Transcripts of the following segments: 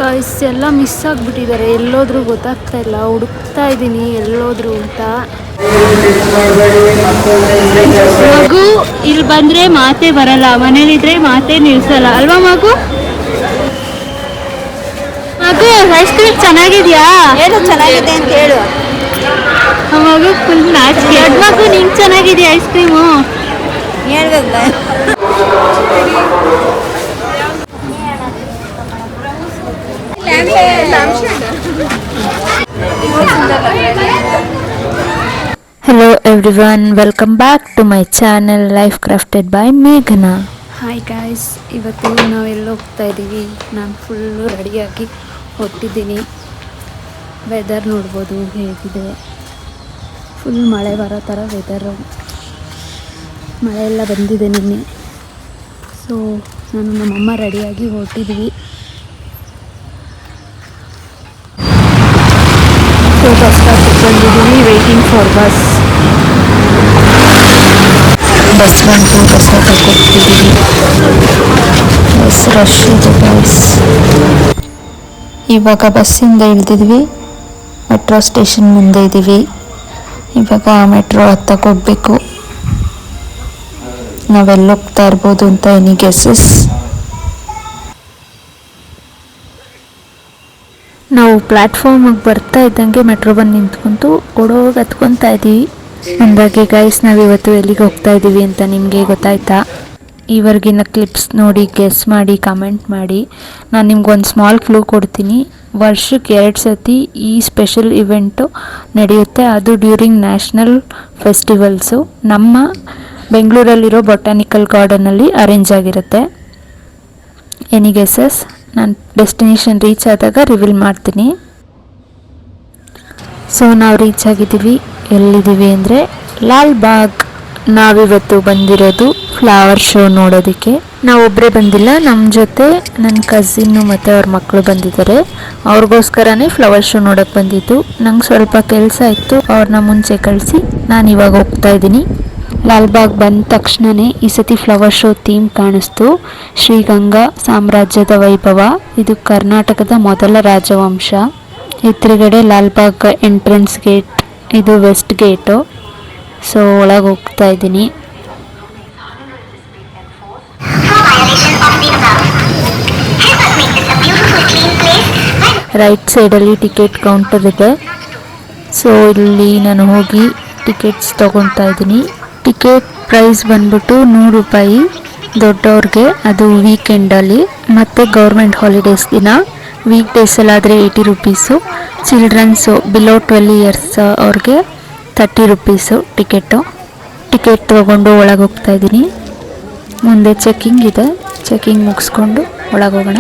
Guys ಎಲ್ಲ miss ಆಗಿಬಿಟ್ಟಿದ್ದಾರೆ, ಎಲ್ಲೋದ್ರೂ ಗೊತ್ತಾಗ್ತಾ ಇಲ್ಲ. ಹುಡುಕ್ತಾ ಇದ್ದೀನಿ ಎಲ್ಲೋದ್ರು ಅಂತ. ಮಗು ಇಲ್ಲಿ ಬಂದ್ರೆ ಮಾತೇ ಬರಲ್ಲ, ಮನೇಲಿದ್ರೆ ಮಾತೇ ನಿಲ್ಸಲ್ಲ ಅಲ್ವಾ ಮಗು? ಮಗು ಐಸ್ ಕ್ರೀಮ್ ಚೆನ್ನಾಗಿದ್ಯಾ? ಏನು ಚೆನ್ನಾಗಿದೆ ಅಂತ ಹೇಳು. ಮಗು ಫುಲ್ ನಾಚಿಕೆ. ದೊಡ್ಡ ಮಗು ನಿಂಗೆ ಚೆನ್ನಾಗಿದೆಯಾ ಐಸ್ ಕ್ರೀಮು? ಹೇಳ್ಬೇಕು. Hello everyone, welcome back to my channel Life Crafted by Meghna. Hi guys, ಇವತ್ತು ನಾವೆಲ್ಲ ಹೋಗ್ತಾ ಇದ್ದೀವಿ. ನಾನು ಫುಲ್ಲು ರೆಡಿಯಾಗಿ ಹೊಟ್ಟಿದ್ದೀನಿ. ವೆದರ್ ನೋಡ್ಬೋದು ಹೇಗಿದೆ, ಫುಲ್ ಮಳೆ ಬರೋ ಥರ ವೆದರು. ಮಳೆ ಎಲ್ಲ ಬಂದಿದೆ ನಿನ್ನೆ. ಸೊ ನಾನು ನಮ್ಮಮ್ಮ ರೆಡಿಯಾಗಿ ಹೊರಟಿದ್ವಿ. ಸೊ ಬಸ್ ಸ್ಟಾಪಿಗೆ ಬಂದಿದ್ದೀವಿ, ವೇಟಿಂಗ್ ಫಾರ್ ಬಸ್. ಬಸ್ ಬಂತು, ಬಸ್ ಹತ್ತಕ್ಕೆ ಹೋಗ್ತಿದ್ದೀವಿ. ಬಸ್ ರಶ್ ಇದೆ ಗೈಸ್. ಇವಾಗ ಬಸ್ಸಿಂದ ಇಳಿದಿದ್ವಿ, ಮೆಟ್ರೋ ಸ್ಟೇಷನ್ ಮುಂದೆ ಇದ್ದೀವಿ. ಇವಾಗ ಮೆಟ್ರೋ ಹತ್ತಕ್ಕೆ ಹೋಗ್ಬೇಕು. ನಾವೆಲ್ಲ ಹೋಗ್ತಾ ಇರ್ಬೋದು ಅಂತ ಎನಿ ಗೆಸ್ಸಸ್? ನಾವು ಪ್ಲ್ಯಾಟ್ಫಾರ್ಮಿಗೆ ಬರ್ತಾ ಇದ್ದಂಗೆ ಮೆಟ್ರೋ ಬಂದು ನಿಂತ್ಕೊಂತು ಓಡೋಗಿ ಹತ್ಕೊತಾ ಇದ್ದೀವಿ. ಅಂದಾಗೆ ಗೈಸ್, ನಾವಿವತ್ತು ಎಲ್ಲಿಗೆ ಹೋಗ್ತಾ ಇದ್ದೀವಿ ಅಂತ ನಿಮಗೆ ಗೊತ್ತಾಯ್ತಾ? ಈವರೆಗಿನ ಕ್ಲಿಪ್ಸ್ ನೋಡಿ ಗೆಸ್ ಮಾಡಿ ಕಮೆಂಟ್ ಮಾಡಿ. ನಾನು ನಿಮ್ಗೊಂದು ಸ್ಮಾಲ್ ಕ್ಲೂ ಕೊಡ್ತೀನಿ. ವರ್ಷಕ್ಕೆ 2 ಸತಿ ಈ ಸ್ಪೆಷಲ್ ಇವೆಂಟು ನಡೆಯುತ್ತೆ. ಅದು ಡ್ಯೂರಿಂಗ್ ನ್ಯಾಷನಲ್ ಫೆಸ್ಟಿವಲ್ಸು. ನಮ್ಮ ಬೆಂಗಳೂರಲ್ಲಿರೋ ಬೊಟಾನಿಕಲ್ ಗಾರ್ಡನಲ್ಲಿ ಅರೇಂಜ್ ಆಗಿರುತ್ತೆ. Any guesses? ನಾನು ಡೆಸ್ಟಿನೇಷನ್ ರೀಚ್ ಆದಾಗ ರಿವೀಲ್ ಮಾಡ್ತೀನಿ. ಸೊ ನಾವು ರೀಚ್ ಆಗಿದ್ದೀವಿ. ಎಲ್ಲಿದ್ದೀವಿ ಅಂದರೆ ಲಾಲ್ಬಾಗ್. ನಾವಿವತ್ತು ಬಂದಿರೋದು ಫ್ಲವರ್ ಶೋ ನೋಡೋದಕ್ಕೆ. ನಾವೊಬ್ಬರೇ ಬಂದಿಲ್ಲ, ನಮ್ಮ ಜೊತೆ ನನ್ನ ಕಸಿನ್ನು ಮತ್ತು ಅವ್ರ ಮಕ್ಕಳು ಬಂದಿದ್ದಾರೆ. ಅವ್ರಿಗೋಸ್ಕರನೇ ಫ್ಲವರ್ ಶೋ ನೋಡೋಕ್ಕೆ ಬಂದಿದ್ದು. ನಂಗೆ ಸ್ವಲ್ಪ ಕೆಲಸ ಇತ್ತು, ಅವ್ರನ್ನ ಮುಂಚೆ ಕಳಿಸಿ ನಾನು ಇವಾಗ ಹೋಗ್ತಾ ಇದ್ದೀನಿ. ಲಾಲ್ಬಾಗ್ ಬಂದ ತಕ್ಷಣವೇ ಈ ಸತಿ ಫ್ಲವರ್ ಶೋ ಥೀಮ್ ಕಾಣಿಸ್ತು. ಶ್ರೀಗಂಗಾ ಸಾಮ್ರಾಜ್ಯದ ವೈಭವ. ಇದು ಕರ್ನಾಟಕದ ಮೊದಲ ರಾಜವಂಶ. ಎದುರುಗಡೆ ಲಾಲ್ಬಾಗ್ ಎಂಟ್ರೆನ್ಸ್ ಗೇಟ್, ಇದು ವೆಸ್ಟ್ ಗೇಟು. ಸೊ ಒಳಗೆ ಹೋಗ್ತಾ ಇದ್ದೀನಿ. ರೈಟ್ ಸೈಡಲ್ಲಿ ಟಿಕೆಟ್ ಕೌಂಟರ್ ಇದೆ. ಸೊ ಇಲ್ಲಿ ನಾನು ಹೋಗಿ ಟಿಕೆಟ್ಸ್ ತೊಗೊತಾ ಇದ್ದೀನಿ. ಟಿಕೆಟ್ ಪ್ರೈಸ್ ಬಂದ್ಬಿಟ್ಟು 100 ರೂಪಾಯಿ ದೊಡ್ಡವ್ರಿಗೆ, ಅದು ವೀಕೆಂಡಲ್ಲಿ, ಮತ್ತು ಗೌರ್ಮೆಂಟ್ ಹಾಲಿಡೇಸ್ ದಿನ. Weak ಡೇಸಲ್ಲಾದರೆ 80 rupees. Childrens below 12 years ಅವ್ರಿಗೆ 30 ರೂಪೀಸು ಟಿಕೆಟು. ಟಿಕೆಟ್ ತೊಗೊಂಡು ಒಳಗೆ ಹೋಗ್ತಾ ಇದ್ದೀನಿ. ಮುಂದೆ ಚೆಕ್ಕಿಂಗ್ ಇದೆ, ಚೆಕ್ಕಿಂಗ್ ಮುಗಿಸ್ಕೊಂಡು ಒಳಗೆ ಹೋಗೋಣ.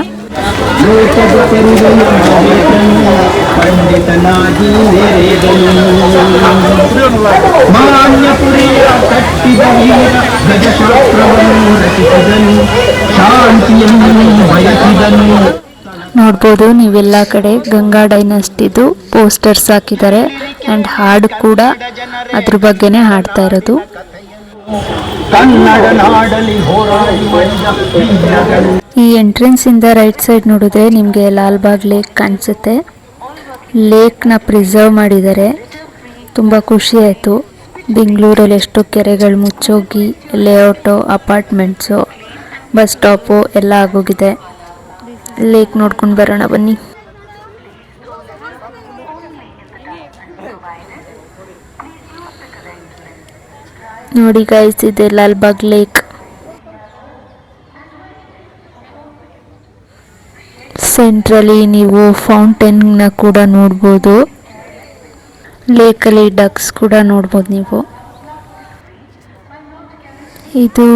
ನೋಡ್ಬೋದು ನೀವೆಲ್ಲ ಕಡೆ ಗಂಗಾ ಡೈನಾಸ್ಟಿದು ಪೋಸ್ಟರ್ಸ್ ಹಾಕಿದ್ದಾರೆ. ಆ್ಯಂಡ್ ಹಾಡು ಕೂಡ ಅದ್ರ ಬಗ್ಗೆನೇ ಹಾಡ್ತಾ ಇರೋದು. ಈ ಎಂಟ್ರೆನ್ಸ್ ಇಂದ ರೈಟ್ ಸೈಡ್ ನೋಡಿದ್ರೆ ನಿಮಗೆ ಲಾಲ್ಬಾಗ್ ಲೇಕ್ ಕಾಣಿಸುತ್ತೆ. ಲೇಕ್ನ ಪ್ರಿಸರ್ವ್ ಮಾಡಿದ್ದಾರೆ. ತುಂಬ ಖುಷಿ ಆಯಿತು. ಬೆಂಗಳೂರಲ್ಲಿ ಎಷ್ಟು ಕೆರೆಗಳು ಮುಚ್ಚೋಗಿ ಲೇಔಟು, ಅಪಾರ್ಟ್ಮೆಂಟ್ಸು, ಬಸ್ ಸ್ಟಾಪು ಎಲ್ಲ ಆಗೋಗಿದೆ. ಲೇಕ್ ನೋಡ್ಕೊಂಡು ಬರೋಣ ಬನ್ನಿ. ನೋಡಿ ಗೈಸ್, ಇದೆ ಲಾಲ್ಬಾಗ್ ಲೇಕ್. ಸೆಂಟ್ರಲ್ಲಿ ನೀವು ಫೌಂಟೇನ್ನ ಕೂಡ ನೋಡ್ಬೋದು. ಲೇಕಲ್ಲಿ ಡಕ್ಸ್ ಕೂಡ ನೋಡ್ಬೋದು ನೀವು. ಇದು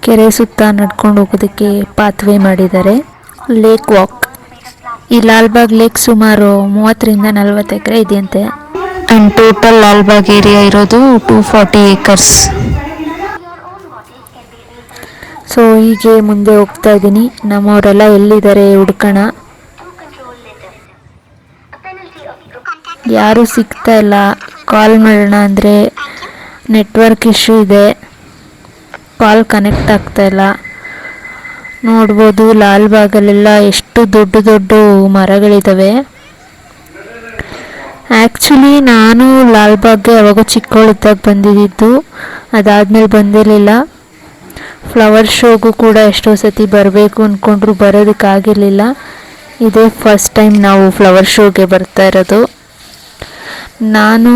ಕೆರೆ ಸುತ್ತ ನಡ್ಕೊಂಡು ಹೋಗೋದಕ್ಕೆ ಪಾತ್ವೇ ಮಾಡಿದ್ದಾರೆ. Lake walk. ಈ ಲಾಲ್ಬಾಗ್ ಲೇಕ್ ಸುಮಾರು 30ರಿಂದ 40 ಎಕರೆ ಇದೆಯಂತೆ. ಆ್ಯಂಡ್ ಟೋಟಲ್ ಲಾಲ್ಬಾಗ್ ಏರಿಯಾ ಇರೋದು 240 ಏಕರ್ಸ್. ಸೊ ಹೀಗೆ ಮುಂದೆ ಹೋಗ್ತಾ ಇದ್ದೀನಿ. ನಮ್ಮವರೆಲ್ಲ ಎಲ್ಲಿದ್ದಾರೆ ಹುಡ್ಕೋಣ. ಯಾರೂ ಸಿಗ್ತಾ ಇಲ್ಲ. ಕಾಲ್ ಮಾಡೋಣ ಅಂದರೆ ನೆಟ್ವರ್ಕ್ ಇಶ್ಯೂ ಇದೆ, ಕಾಲ್ ಕನೆಕ್ಟ್ ಆಗ್ತಾಯಿಲ್ಲ. ನೋಡ್ಬೋದು ಲಾಲ್ಬಾಗಲ್ಲೆಲ್ಲ ಎಷ್ಟು ದೊಡ್ಡ ದೊಡ್ಡ ಮರಗಳಿದ್ದಾವೆ. ಆ್ಯಕ್ಚುಲಿ ನಾನು ಲಾಲ್ಬಾಗ್ಗೆ ಯಾವಾಗ ಚಿಕ್ಕವಳಿದ್ದಾಗ ಬಂದಿದ್ದು, ಅದಾದಮೇಲೆ ಬಂದಿರಲಿಲ್ಲ. ಫ್ಲವರ್ ಶೋಗೂ ಕೂಡ ಎಷ್ಟೋ ಸತಿ ಬರಬೇಕು ಅಂದ್ಕೊಂಡ್ರು ಬರೋದಕ್ಕಾಗಿರಲಿಲ್ಲ. ಇದೇ ಫಸ್ಟ್ ಟೈಮ್ ನಾವು ಫ್ಲವರ್ ಶೋಗೆ ಬರ್ತಾ ಇರೋದು. ನಾನು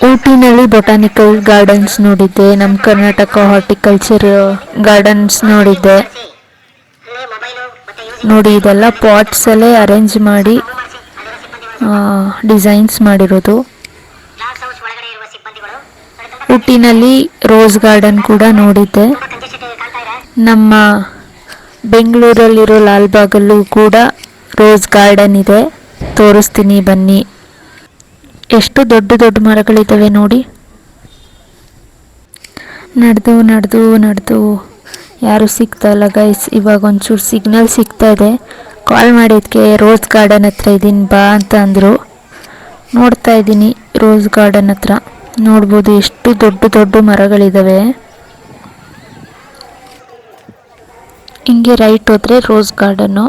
ಊಟಿನಲ್ಲಿ ಬೊಟಾನಿಕಲ್ ಗಾರ್ಡನ್ಸ್ ನೋಡಿದ್ದೆ, ನಮ್ಮ ಕರ್ನಾಟಕ ಹಾರ್ಟಿಕಲ್ಚರ್ ಗಾರ್ಡನ್ಸ್ ನೋಡಿದ್ದೆ. ನೋಡಿ ಇದೆಲ್ಲ ಪಾಟ್ಸಲ್ಲೇ ಅರೇಂಜ್ ಮಾಡಿ ಡಿಸೈನ್ಸ್ ಮಾಡಿರೋದು. ಊಟಿನಲ್ಲಿ ರೋಸ್ ಗಾರ್ಡನ್ ಕೂಡ ನೋಡಿದ್ದೆ. ನಮ್ಮ ಬೆಂಗಳೂರಲ್ಲಿರೋ ಲಾಲ್ಬಾಗಲ್ಲೂ ಕೂಡ ರೋಸ್ ಗಾರ್ಡನ್ ಇದೆ, ತೋರಿಸ್ತೀನಿ ಬನ್ನಿ. ಎಷ್ಟು ದೊಡ್ಡ ದೊಡ್ಡ ಮರಗಳಿದ್ದಾವೆ ನೋಡಿ. ನಡೆದು ಯಾರೂ ಸಿಗ್ತಾ ಇಲ್ಲ ಗೈಸ್. ಇವಾಗ ಒಂಚೂರು ಸಿಗ್ನಲ್ ಸಿಗ್ತಾ ಇದೆ. ಕಾಲ್ ಮಾಡಿದ್ದಕ್ಕೆ ರೋಸ್ ಗಾರ್ಡನ್ ಹತ್ರ ಇದ್ದೀನಿ ಬಾ ಅಂತ ಅಂದರು. ನೋಡ್ತಾ ಇದ್ದೀನಿ ರೋಸ್ ಗಾರ್ಡನ್ ಹತ್ರ. ನೋಡ್ಬೋದು ಎಷ್ಟು ದೊಡ್ಡ ದೊಡ್ಡ ಮರಗಳಿದ್ದಾವೆ. ಹಿಂಗೆ ರೈಟ್ ಹೋದರೆ ರೋಸ್ ಗಾರ್ಡನ್ನು.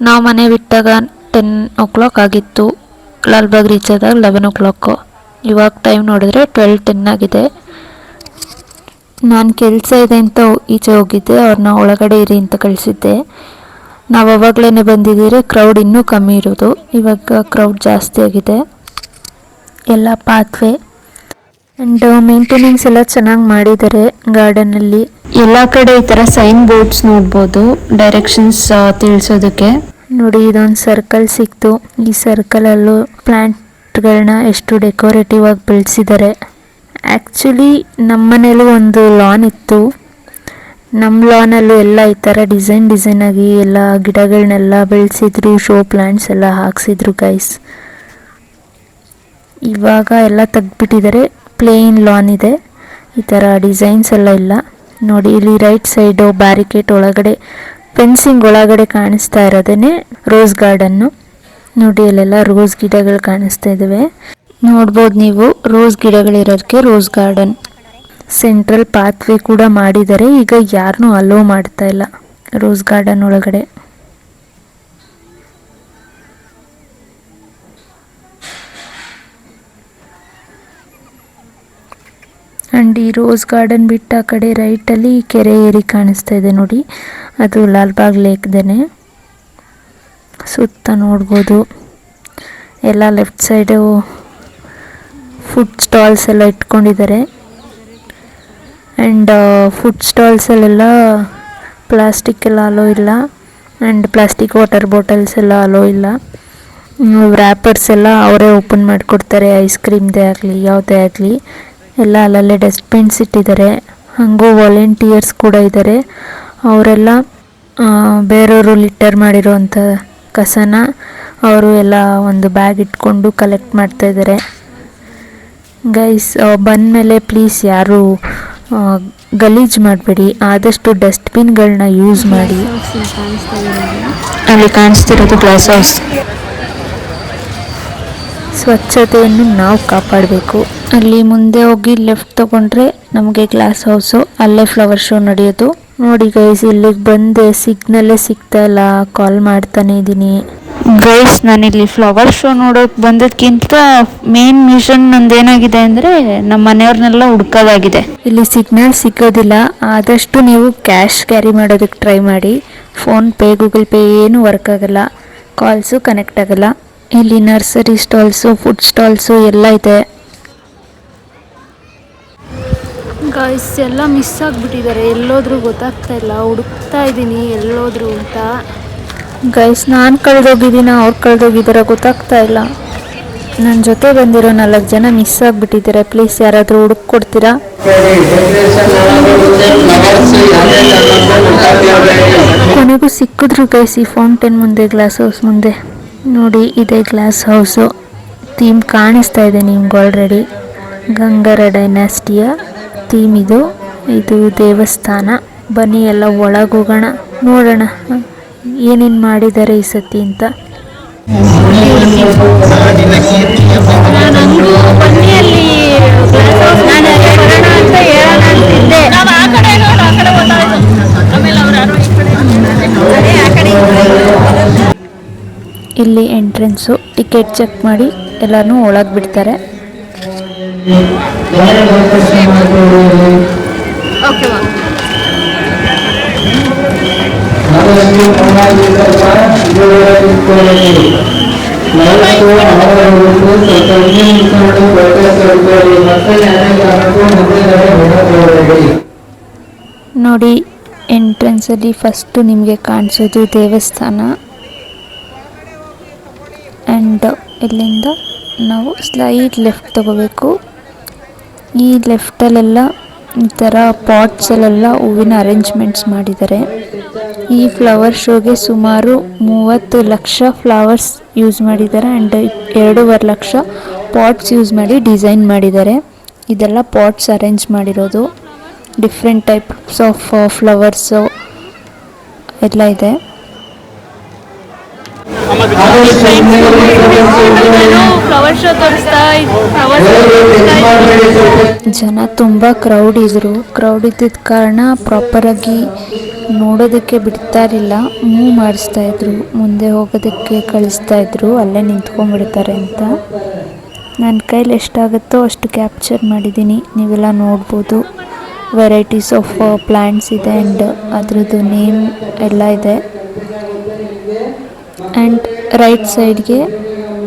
ನಾವು ಮನೆ ಬಿಟ್ಟಾಗ 10 o'clock ಆಗಿತ್ತು, ಲಾಲ್ಬಾಗ್ ರೀಚ್ ಆದಾಗ 11 o'clock. ಇವಾಗ ಟೈಮ್ ನೋಡಿದ್ರೆ 12:10 ಆಗಿದೆ. ನಾನು ಕೆಲಸ ಇದೆ ಅಂತ ಈಚೆ ಹೋಗಿದ್ದೆ, ಅವ್ರನ್ನ ಒಳಗಡೆ ಇರಿ ಅಂತ ಕಳಿಸಿದ್ದೆ. ನಾವು ಅವಾಗಲೇ ಬಂದಿದ್ದೀರಿ, ಕ್ರೌಡ್ ಇನ್ನೂ ಕಮ್ಮಿ ಇರೋದು. ಇವಾಗ ಕ್ರೌಡ್ ಜಾಸ್ತಿ ಆಗಿದೆ. ಎಲ್ಲ ಪಾತ್ವೇ ಆ್ಯಂಡ್ ಮೇಂಟೆನೆನ್ಸ್ ಎಲ್ಲ ಚೆನ್ನಾಗಿ ಮಾಡಿದ್ದಾರೆ ಗಾರ್ಡನಲ್ಲಿ. ಎಲ್ಲ ಕಡೆ ಈ ಥರ ಸೈನ್ ಬೋರ್ಡ್ಸ್ ನೋಡ್ಬೋದು ಡೈರೆಕ್ಷನ್ಸ್ ತಿಳಿಸೋದಕ್ಕೆ. ನೋಡಿ ಇದೊಂದು ಸರ್ಕಲ್ ಸಿಕ್ತು. ಈ ಸರ್ಕಲಲ್ಲೂ ಪ್ಲ್ಯಾಂಟ್ಗಳನ್ನ ಎಷ್ಟು ಡೆಕೋರೇಟಿವ್ ಆಗಿ ಬೆಳೆಸಿದ್ದಾರೆ. ಆ್ಯಕ್ಚುಲಿ ನಮ್ಮ ಮನೇಲೂ ಒಂದು ಲಾನ್ ಇತ್ತು. ನಮ್ಮ ಲಾನಲ್ಲೂ ಎಲ್ಲ ಈ ಥರ ಡಿಸೈನ್ ಆಗಿ ಎಲ್ಲ ಗಿಡಗಳನ್ನೆಲ್ಲ ಬೆಳೆಸಿದ್ರು, ಶೋ ಪ್ಲ್ಯಾಂಟ್ಸ್ ಎಲ್ಲ ಹಾಕ್ಸಿದ್ರು ಗೈಸ್. ಇವಾಗ ಎಲ್ಲ ತೆಗ್ದುಬಿಟ್ಟಿದ್ದಾರೆ, ಪ್ಲೇನ್ ಲಾನ್ ಇದೆ, ಈ ಥರ ಡಿಸೈನ್ಸ್ ಎಲ್ಲ ಇಲ್ಲ. ನೋಡಿ ಇಲ್ಲಿ ರೈಟ್ ಸೈಡು ಬ್ಯಾರಿಕೇಡ್ ಒಳಗಡೆ, ಫೆನ್ಸಿಂಗ್ ಒಳಗಡೆ ಕಾಣಿಸ್ತಾ ಇರೋದೇ ರೋಸ್ ಗಾರ್ಡನ್ನು. ನೋಡಿ ಅಲ್ಲೆಲ್ಲ ರೋಸ್ ಗಿಡಗಳು ಕಾಣಿಸ್ತಾ ಇದ್ದಾವೆ. ನೋಡ್ಬೋದು ನೀವು ರೋಸ್ ಗಿಡಗಳಿರೋದಕ್ಕೆ ರೋಸ್ ಗಾರ್ಡನ್. ಸೆಂಟ್ರಲ್ ಪಾತ್ವೇ ಕೂಡ ಮಾಡಿದ್ದಾರೆ. ಈಗ ಯಾರನ್ನೂ ಅಲೋ ಮಾಡ್ತಾ ಇಲ್ಲ ರೋಸ್ ಗಾರ್ಡನ್ ಒಳಗಡೆ. ಆ್ಯಂಡ್ ಈ ರೋಸ್ ಗಾರ್ಡನ್ ಬಿಟ್ಟು ಆ ಕಡೆ ರೈಟಲ್ಲಿ ಕೆರೆ ಏರಿ ಕಾಣಿಸ್ತಾ ಇದೆ ನೋಡಿ, ಅದು ಲಾಲ್ಬಾಗ್ ಲೇಕ್ದೇನೆ. ಸುತ್ತ ನೋಡ್ಬೋದು ಎಲ್ಲ ಲೆಫ್ಟ್ ಸೈಡು ಫುಡ್ ಸ್ಟಾಲ್ಸ್ ಎಲ್ಲ ಇಟ್ಕೊಂಡಿದ್ದಾರೆ. ಆ್ಯಂಡ್ ಫುಡ್ ಸ್ಟಾಲ್ಸಲ್ಲೆಲ್ಲ ಪ್ಲಾಸ್ಟಿಕ್ ಎಲ್ಲ ಅಲೋ ಇಲ್ಲ, ಆ್ಯಂಡ್ ಪ್ಲಾಸ್ಟಿಕ್ ವಾಟರ್ ಬಾಟಲ್ಸ್ ಎಲ್ಲ ಅಲೋ ಇಲ್ಲ. ರ್ಯಾಪರ್ಸ್ ಎಲ್ಲ ಅವರೇ ಓಪನ್ ಮಾಡಿಕೊಡ್ತಾರೆ, ಐಸ್ ಕ್ರೀಮ್ದೇ ಆಗಲಿ ಯಾವುದೇ ಆಗಲಿ ಎಲ್ಲ ಅಲ್ಲಲ್ಲೇ ಡಸ್ಟ್ಬಿನ್ಸ್ ಇಟ್ಟಿದ್ದಾರೆ. ಹಾಗೂ ವಾಲಂಟಿಯರ್ಸ್ ಕೂಡ ಇದ್ದಾರೆ. ಅವರೆಲ್ಲ ಬೇರೆಯವರು ಲಿಟರ್ ಮಾಡಿರೋವಂಥ ಕಸನ ಅವರು ಎಲ್ಲ ಒಂದು ಬ್ಯಾಗ್ ಇಟ್ಕೊಂಡು ಕಲೆಕ್ಟ್ ಮಾಡ್ತಾಯಿದ್ದಾರೆ ಗೈಸ್. ಬಂದಮೇಲೆ ಪ್ಲೀಸ್ ಯಾರು ಗಲೀಜು ಮಾಡಬೇಡಿ, ಆದಷ್ಟು ಡಸ್ಟ್ಬಿನ್ಗಳನ್ನ ಯೂಸ್ ಮಾಡಿ. ಅಲ್ಲಿ ಕಾಣಿಸ್ತಿರೋದು ಗ್ಲಾಸ್ ಹೌಸ್. ಸ್ವಚ್ಛತೆಯನ್ನು ನಾವು ಕಾಪಾಡಬೇಕು. ಅಲ್ಲಿ ಮುಂದೆ ಹೋಗಿ ಲೆಫ್ಟ್ ತಗೊಂಡ್ರೆ ನಮಗೆ ಗ್ಲಾಸ್ ಹೌಸು, ಅಲ್ಲೇ ಫ್ಲವರ್ ಶೋ ನಡೆಯೋದು. ನೋಡಿ ಗೈಸ್, ಇಲ್ಲಿಗೆ ಬಂದೆ, ಸಿಗ್ನಲ್ಲೇ ಸಿಗ್ತಾ ಇಲ್ಲ, ಕಾಲ್ ಮಾಡ್ತಾನೆ ಇದ್ದೀನಿ ಗೈಸ್. ನಾನಿಲ್ಲಿ ಫ್ಲವರ್ ಶೋ ನೋಡೋಕೆ ಬಂದದ್ಕಿಂತ ಮೇನ್ ಮಿಷನ್ ನಂದೇನಾಗಿದೆ ಅಂದರೆ ನಮ್ಮ ಮನೆಯವ್ರನ್ನೆಲ್ಲ ಹುಡ್ಕೋದಾಗಿದೆ. ಇಲ್ಲಿ ಸಿಗ್ನಲ್ ಸಿಗೋದಿಲ್ಲ, ಆದಷ್ಟು ನೀವು ಕ್ಯಾಶ್ ಕ್ಯಾರಿ ಮಾಡೋದಕ್ಕೆ ಟ್ರೈ ಮಾಡಿ. ಫೋನ್ಪೇ, ಗೂಗಲ್ ಪೇ ಏನೂ ವರ್ಕ್ ಆಗಲ್ಲ, ಕಾಲ್ಸು ಕನೆಕ್ಟ್ ಆಗಲ್ಲ. ಇಲ್ಲಿ ನರ್ಸರಿ ಸ್ಟಾಲ್ಸು, ಫುಡ್ ಸ್ಟಾಲ್ಸು ಎಲ್ಲ ಇದೆ ಗಾಯ್ಸ್. ಎಲ್ಲ ಮಿಸ್ ಆಗಿಬಿಟ್ಟಿದ್ದಾರೆ, ಎಲ್ಲೋದ್ರೂ ಗೊತ್ತಾಗ್ತಾ ಇಲ್ಲ, ಹುಡುಕ್ತಾ ಇದ್ದೀನಿ ಎಲ್ಲೋದ್ರು ಅಂತ ಗೈಸ್. ನಾನು ಕಳೆದೋಗಿದ್ದೀನ, ಅವ್ರು ಕಳೆದೋಗಿದ್ದಾರ ಗೊತ್ತಾಗ್ತಾ ಇಲ್ಲ. ನನ್ನ ಜೊತೆ ಬಂದಿರೋ 4 ಜನ ಮಿಸ್ ಆಗಿಬಿಟ್ಟಿದ್ದಾರೆ. ಪ್ಲೀಸ್ ಯಾರಾದರೂ ಹುಡುಕ್ಕೊಡ್ತೀರಾ? ಕೊನೆಗೂ ಸಿಕ್ಕಿದ್ರು ಗೈಸ್ ಈ ಫೌಂಟೇನ್ ಮುಂದೆ, ಗ್ಲಾಸ್ ಹೌಸ್ ಮುಂದೆ. ನೋಡಿ ಇದೆ ಗ್ಲಾಸ್ ಹೌಸು. ಥೀಮ್ ಕಾಣಿಸ್ತಾ ಇದೆ ನಿಮ್ಗೆ ಆಲ್ರೆಡಿ, ಗಂಗರ ಡೈನಾಸ್ಟಿಯ ಥೀಮ್ ಇದು. ಇದು ದೇವಸ್ಥಾನ. ಬನ್ನಿ ಎಲ್ಲ ಒಳಗೋಗೋಣ, ನೋಡೋಣ ಏನೇನು ಮಾಡಿದ್ದಾರೆ ಈ ಸತಿ ಅಂತ. ನನಗೂ ಬನ್ನಿ ಅಲ್ಲಿ ನಾನು ಬರೋಣ ಅಂತ ಹೇಳೋಣ ಅಂತಿದ್ದೆ. ಅದೇ ಆ ಕಡೆ ಇಲ್ಲಿ ಎಂಟ್ರೆನ್ಸು ಟಿಕೆಟ್ ಚೆಕ್ ಮಾಡಿ ಎಲ್ಲನೂ ಒಳಗೆ ಬಿಡ್ತಾರೆ. ಓಕೆ ನೋಡಿ, ಎಂಟ್ರೆನ್ಸಲ್ಲಿ ಫಸ್ಟು ನಿಮಗೆ ಕಾಣಿಸೋದು ದೇವಸ್ಥಾನ. ಆ್ಯಂಡ್ ಇಲ್ಲಿಂದ ನಾವು ಸ್ಲೈಡ್ ಲೆಫ್ಟ್ ತಗೋಬೇಕು. ಈ ಲೆಫ್ಟಲ್ಲೆಲ್ಲ ಈ ಥರ ಪಾಟ್ಸಲ್ಲೆಲ್ಲ ಹೂವಿನ ಅರೇಂಜ್ಮೆಂಟ್ಸ್ ಮಾಡಿದ್ದಾರೆ. ಈ ಫ್ಲವರ್ ಶೋಗೆ ಸುಮಾರು 30 ಲಕ್ಷ ಫ್ಲವರ್ಸ್ ಯೂಸ್ ಮಾಡಿದ್ದಾರೆ. ಆ್ಯಂಡ್ 2.5 ಲಕ್ಷ ಪಾಟ್ಸ್ ಯೂಸ್ ಮಾಡಿ ಡಿಸೈನ್ ಮಾಡಿದ್ದಾರೆ. ಇದೆಲ್ಲ ಪಾಟ್ಸ್ ಅರೇಂಜ್ ಮಾಡಿರೋದು. ಡಿಫ್ರೆಂಟ್ ಟೈಪ್ಸ್ ಆಫ್ ಫ್ಲವರ್ಸು ಎಲ್ಲ ಇದೆ. ಜನ ತುಂಬ ಕ್ರೌಡ್ ಇದ್ದಿದ್ದ ಕಾರಣ ಪ್ರಾಪರಾಗಿ ನೋಡೋದಕ್ಕೆ ಬಿಡ್ತಾ ಇರಲಿಲ್ಲ. ಮೂವ್ ಮಾಡಿಸ್ತಾ ಇದ್ರು, ಮುಂದೆ ಹೋಗೋದಕ್ಕೆ ಕಳಿಸ್ತಾ ಇದ್ರು, ಅಲ್ಲೇ ನಿಂತ್ಕೊಂಡ್ಬಿಡ್ತಾರೆ ಅಂತ. ನನ್ನ ಕೈಲಿ ಎಷ್ಟಾಗುತ್ತೋ ಅಷ್ಟು ಕ್ಯಾಪ್ಚರ್ ಮಾಡಿದ್ದೀನಿ. ನೀವೆಲ್ಲ ನೋಡ್ಬೋದು. ವೆರೈಟೀಸ್ ಆಫ್ ಪ್ಲ್ಯಾಂಟ್ಸ್ ಇದೆ ಆ್ಯಂಡ್ ಅದರದ್ದು ನೇಮ್ ಎಲ್ಲ ಇದೆ. ಆ್ಯಂಡ್ ರೈಟ್ ಸೈಡ್ಗೆ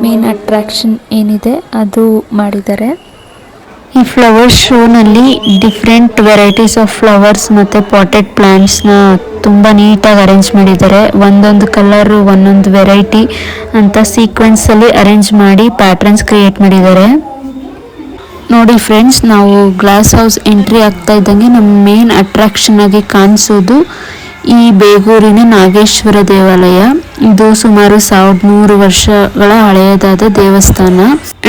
ಮೇನ್ ಅಟ್ರಾಕ್ಷನ್ ಏನಿದೆ ಅದು ಮಾಡಿದ್ದಾರೆ. ಈ ಫ್ಲವರ್ ಶೋನಲ್ಲಿ ಡಿಫ್ರೆಂಟ್ ವೆರೈಟೀಸ್ ಆಫ್ ಫ್ಲವರ್ಸ್ ಮತ್ತು ಪಾಟೆಡ್ ಪ್ಲ್ಯಾಂಟ್ಸ್ನ ತುಂಬ ನೀಟಾಗಿ ಅರೇಂಜ್ ಮಾಡಿದ್ದಾರೆ. ಒಂದೊಂದು ಕಲರು ಒಂದೊಂದು ವೆರೈಟಿ ಅಂತ ಸೀಕ್ವೆನ್ಸಲ್ಲಿ ಅರೇಂಜ್ ಮಾಡಿ ಪ್ಯಾಟ್ರನ್ಸ್ ಕ್ರಿಯೇಟ್ ಮಾಡಿದ್ದಾರೆ. ನೋಡಿ ಫ್ರೆಂಡ್ಸ್, ನಾವು ಗ್ಲಾಸ್ ಹೌಸ್ ಎಂಟ್ರಿ ಆಗ್ತಾ ಇದ್ದಂಗೆ ನಮ್ಮ ಮೇನ್ ಅಟ್ರಾಕ್ಷನ್ ಆಗಿ ಕಾಣಿಸೋದು ಈ ಬೇಗೂರಿನ ನಾಗೇಶ್ವರ ದೇವಾಲಯ. ಇದು ಸುಮಾರು 1100 ವರ್ಷಗಳ ಹಳೆಯದಾದ ದೇವಸ್ಥಾನ.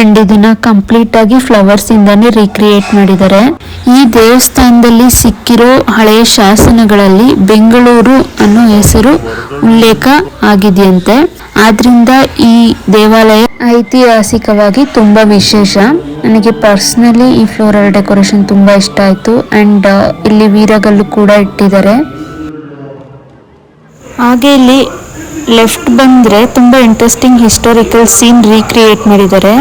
ಅಂಡ್ ಇದನ್ನ ಕಂಪ್ಲೀಟ್ ಆಗಿ ಫ್ಲವರ್ಸ್ ಇಂದಾನೆ ರೀಕ್ರಿಯೇಟ್ ಮಾಡಿದ್ದಾರೆ. ಈ ದೇವಸ್ಥಾನದಲ್ಲಿ ಸಿಕ್ಕಿರೋ ಹಳೆಯ ಶಾಸನಗಳಲ್ಲಿ ಬೆಂಗಳೂರು ಅನ್ನೋ ಹೆಸರು ಉಲ್ಲೇಖ ಆಗಿದೆಯಂತೆ. ಆದ್ರಿಂದ ಈ ದೇವಾಲಯ ಐತಿಹಾಸಿಕವಾಗಿ ತುಂಬಾ ವಿಶೇಷ. ನನಗೆ ಪರ್ಸ್ನಲಿ ಈ ಫ್ಲೋರಲ್ ಡೆಕೋರೇಷನ್ ತುಂಬಾ ಇಷ್ಟ ಆಯ್ತು. ಅಂಡ್ ಇಲ್ಲಿ ವೀರಗಲ್ಲು ಕೂಡ ಇಟ್ಟಿದ್ದಾರೆ. ಹಾಗೆ ಇಲ್ಲಿ ಲೆಫ್ಟ್ ಬಂದರೆ ತುಂಬ ಇಂಟ್ರೆಸ್ಟಿಂಗ್ ಹಿಸ್ಟಾರಿಕಲ್ ಸೀನ್ ರೀಕ್ರಿಯೇಟ್ ಮಾಡಿದ್ದಾರೆ.